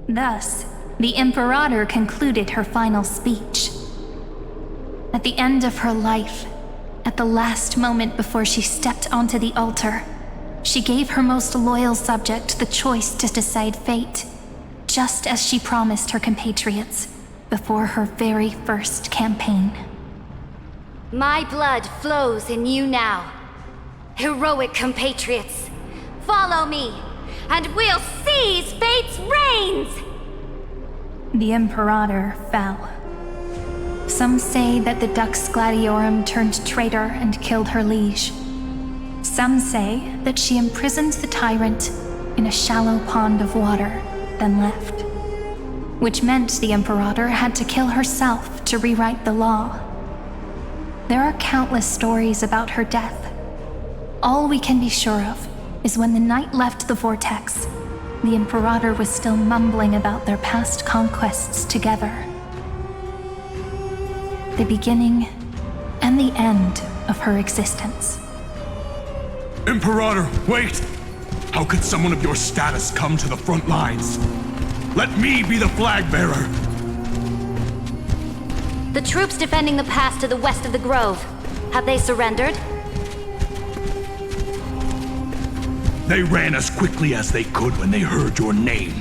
Thus, the Imperator concluded her final speech. At the end of her life, at the last moment before she stepped onto the altar, she gave her most loyal subject the choice to decide fate, just as she promised her compatriots before her very first campaign. My blood flows in you now. Heroic compatriots, follow me, and we'll seize fate's reins! The Imperator fell. Some say that the Dux Gladiorum turned traitor and killed her liege. Some say that she imprisoned the tyrant in a shallow pond of water, then left. Which meant the Imperator had to kill herself to rewrite the law. There are countless stories about her death. All we can be sure of is when the knight left the vortex, the Imperator was still mumbling about their past conquests together. The beginning and the end of her existence. Imperator, wait! How could someone of your status come to the front lines? Let me be the flag bearer! The troops defending the pass to the west of the grove, have they surrendered? They ran as quickly as they could when they heard your name.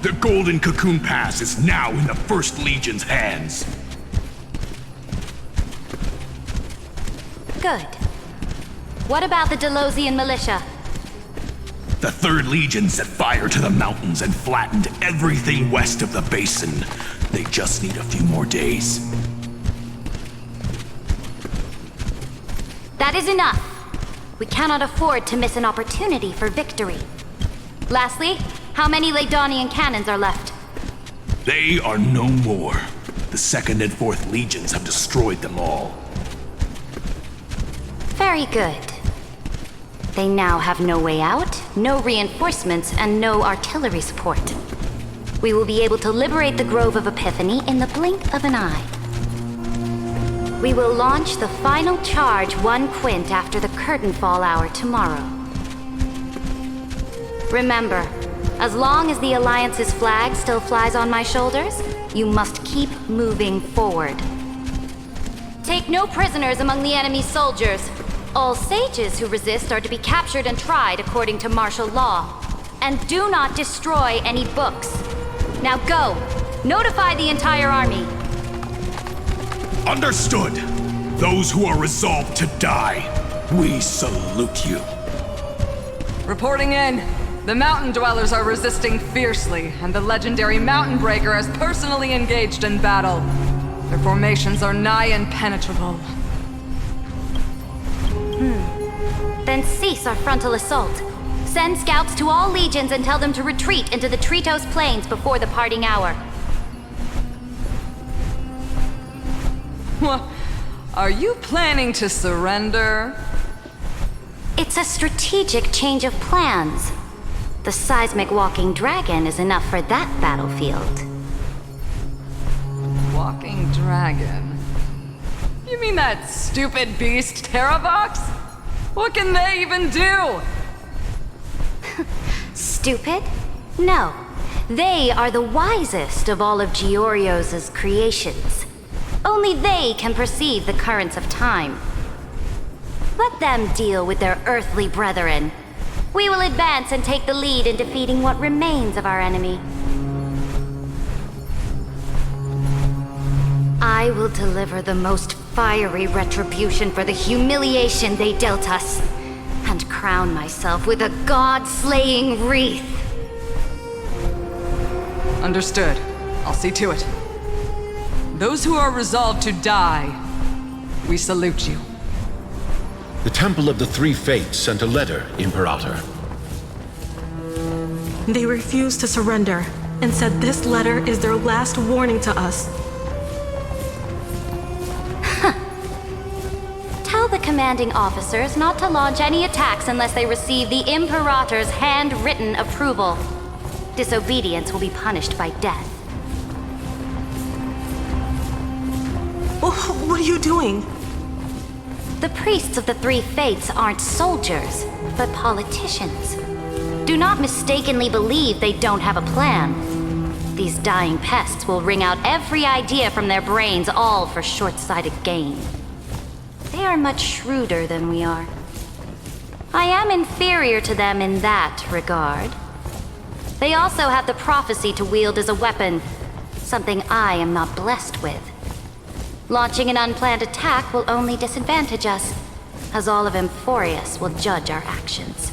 The Golden Cocoon Pass is now in the First Legion's hands. Good. What about the Delosian militia? The Third Legion set fire to the mountains and flattened everything west of the basin. They just need a few more days. That is enough. We cannot afford to miss an opportunity for victory. Lastly, how many Ladonian cannons are left? They are no more. The Second and Fourth Legions have destroyed them all. Very good. They now have no way out, no reinforcements, and no artillery support. We will be able to liberate the Grove of Epiphany in the blink of an eye. We will launch the final charge 1 quint after the curtain fall hour tomorrow. Remember, as long as the Alliance's flag still flies on my shoulders, you must keep moving forward. Take no prisoners among the enemy's soldiers. All sages who resist are to be captured and tried according to martial law. And do not destroy any books. Now go! Notify the entire army! Understood! Those who are resolved to die, we salute you. Reporting in. The mountain dwellers are resisting fiercely, and the legendary Mountain Breaker has personally engaged in battle. Their formations are nigh impenetrable. Then cease our frontal assault. Send scouts to all legions and tell them to retreat into the Tritos Plains before the parting hour. What? Are you planning to surrender? It's a strategic change of plans. The seismic walking dragon is enough for that battlefield. Walking dragon? You mean that stupid beast, Terravox? What can they even do? Stupid? No. They are the wisest of all of Georios' creations. Only they can perceive the currents of time. Let them deal with their earthly brethren. We will advance and take the lead in defeating what remains of our enemy. I will deliver the most fiery retribution for the humiliation they dealt us, and crown myself with a god-slaying wreath. Understood. I'll see to it. Those who are resolved to die, we salute you. The Temple of the Three Fates sent a letter, Imperator. They refused to surrender, and said this letter is their last warning to us. Tell the commanding officers not to launch any attacks unless they receive the Imperator's handwritten approval. Disobedience will be punished by death. Oh, what are you doing? The priests of the Three Fates aren't soldiers, but politicians. Do not mistakenly believe they don't have a plan. These dying pests will wring out every idea from their brains, all for short-sighted gain. They are much shrewder than we are. I am inferior to them in that regard. They also have the prophecy to wield as a weapon, something I am not blessed with. Launching an unplanned attack will only disadvantage us, as all of Amphoreus will judge our actions.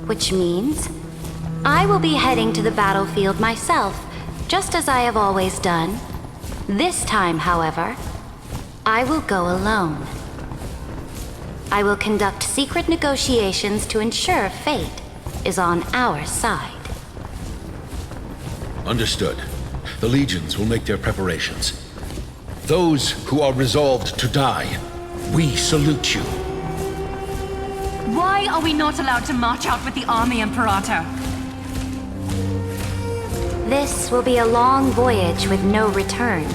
Which means I will be heading to the battlefield myself, just as I have always done. This time, however, I will go alone. I will conduct secret negotiations to ensure fate is on our side. Understood. The legions will make their preparations. Those who are resolved to die, we salute you. Why are we not allowed to march out with the army, Imperator? This will be a long voyage with no return.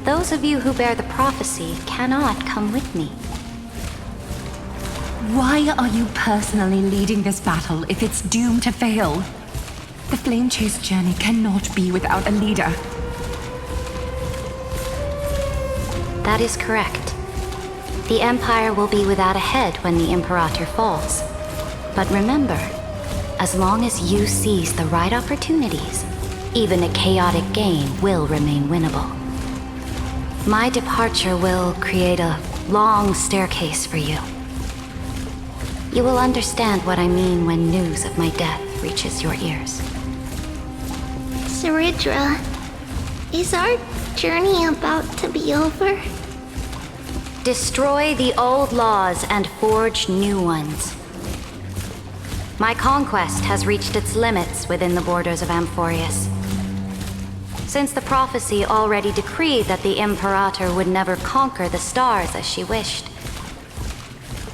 Those of you who bear the prophecy cannot come with me. Why are you personally leading this battle if it's doomed to fail? The Flame Chase journey cannot be without a leader. That is correct. The Empire will be without a head when the Imperator falls. But remember, as long as you seize the right opportunities, even a chaotic game will remain winnable. My departure will create a long staircase for you. You will understand what I mean when news of my death reaches your ears. Saridra, is our journey about to be over? Destroy the old laws and forge new ones. My conquest has reached its limits within the borders of Amphoreus. Since the prophecy already decreed that the Imperator would never conquer the stars as she wished,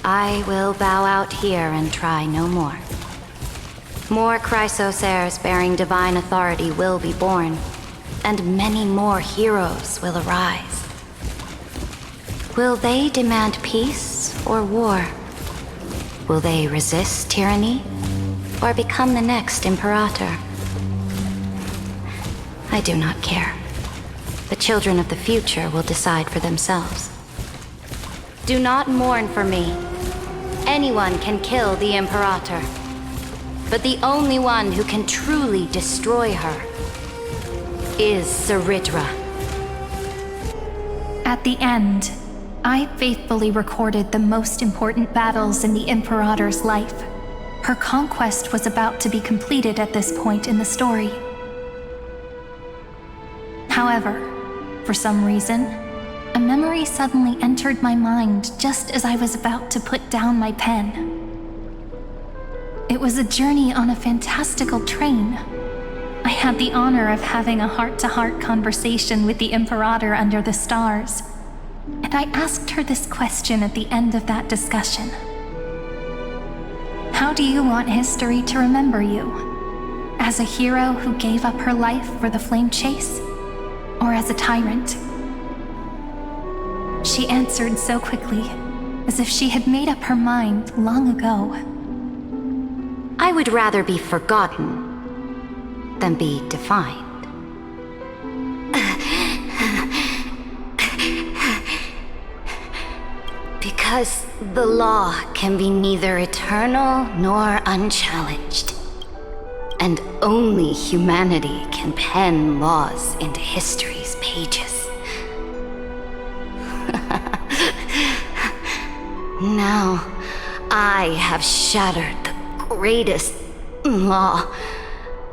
I will bow out here and try no more. More Chrysos heirs bearing divine authority will be born, and many more heroes will arise. Will they demand peace or war? Will they resist tyranny or become the next Imperator? I do not care. The children of the future will decide for themselves. Do not mourn for me. Anyone can kill the Imperator, but the only one who can truly destroy her is Saridra. At the end, I faithfully recorded the most important battles in the Imperator's life. Her conquest was about to be completed at this point in the story. However, for some reason, a memory suddenly entered my mind just as I was about to put down my pen. It was a journey on a fantastical train. I had the honor of having a heart-to-heart conversation with the Imperator under the stars, and I asked her this question at the end of that discussion. How do you want history to remember you? As a hero who gave up her life for the Flame Chase? Or as a tyrant? She answered so quickly, as if she had made up her mind long ago. I would rather be forgotten than be defined. Because the law can be neither eternal nor unchallenged. And only humanity can pen laws into history's pages. Now, I have shattered the greatest law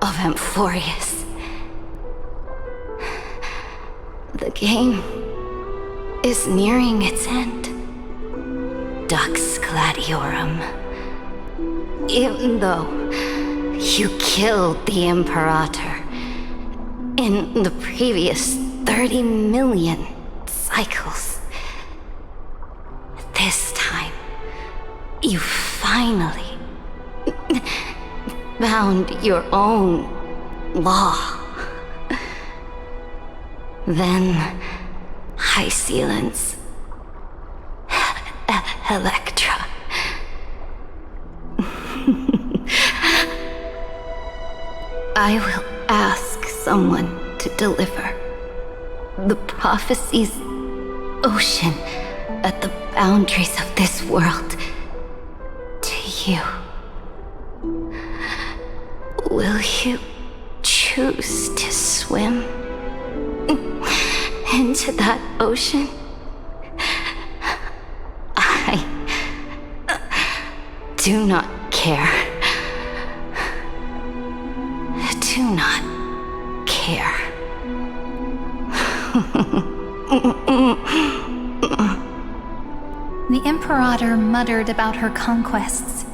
of Amphoreus. The game is nearing its end. Dux Gladiorum. Even though you killed the Imperator in the previous 30 million cycles, this time, you finally found your own law. Then, High Sealants, Electra. I will ask someone to deliver the prophecy's ocean at the boundaries of this world to you. Will you choose to swim into that ocean? I do not care. Do not care. The Imperator muttered about her conquests,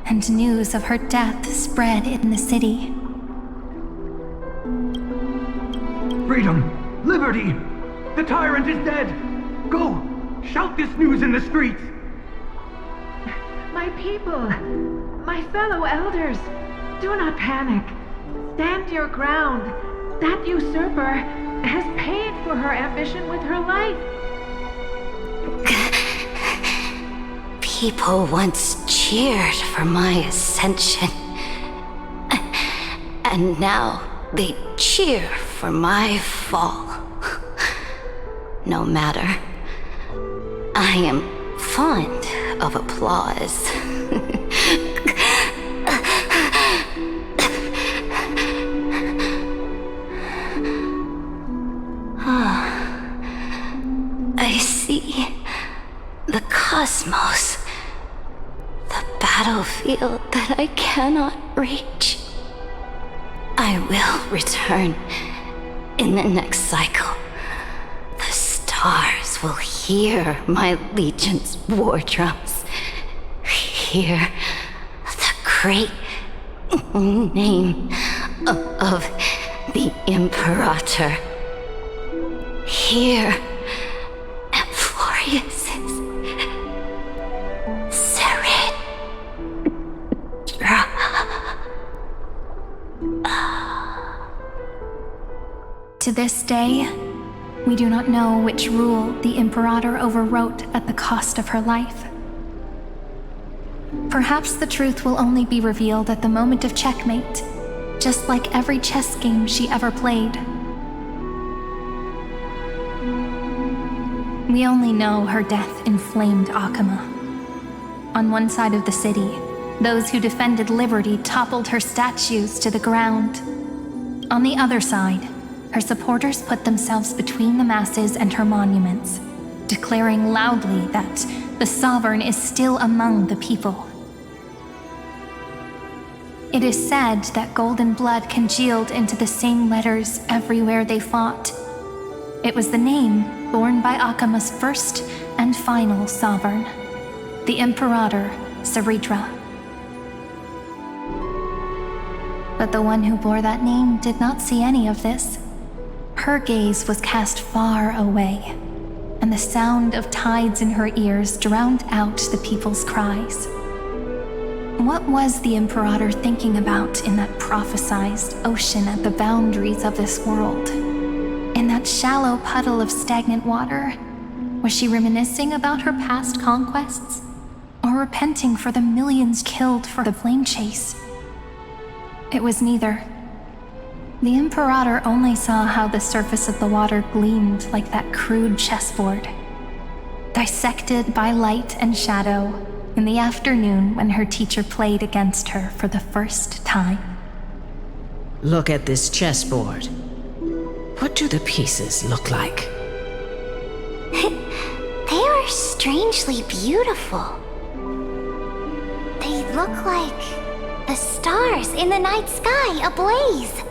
and news of her death spread in the city. Freedom! Liberty! The tyrant is dead! Go! Shout this news in the streets! My people, my fellow elders, do not panic. Stand your ground. That usurper has paid for her ambition with her life. People once cheered for my ascension, and now they cheer for my fall. No matter. I am fond of applause. I see the cosmos, the battlefield that I cannot reach. I will return in the next cycle. The stars will hear my legion's war drums. Hear the great name of the Imperator. Hear Amphoreus's To this day, we do not know which rule the Imperator overwrote at the cost of her life. Perhaps the truth will only be revealed at the moment of checkmate, just like every chess game she ever played. We only know her death inflamed Akama. On one side of the city, those who defended liberty toppled her statues to the ground. On the other side, her supporters put themselves between the masses and her monuments, declaring loudly that the Sovereign is still among the people. It is said that golden blood congealed into the same letters everywhere they fought. It was the name borne by Akama's first and final Sovereign, the Imperator Saritra. But the one who bore that name did not see any of this. Her gaze was cast far away, and the sound of tides in her ears drowned out the people's cries. What was the Imperator thinking about in that prophesized ocean at the boundaries of this world? In that shallow puddle of stagnant water? Was she reminiscing about her past conquests? Or repenting for the millions killed for the flame chase? It was neither. The Imperator only saw how the surface of the water gleamed like that crude chessboard, dissected by light and shadow in the afternoon when her teacher played against her for the first time. Look at this chessboard. What do the pieces look like? They are strangely beautiful. They look like the stars in the night sky ablaze.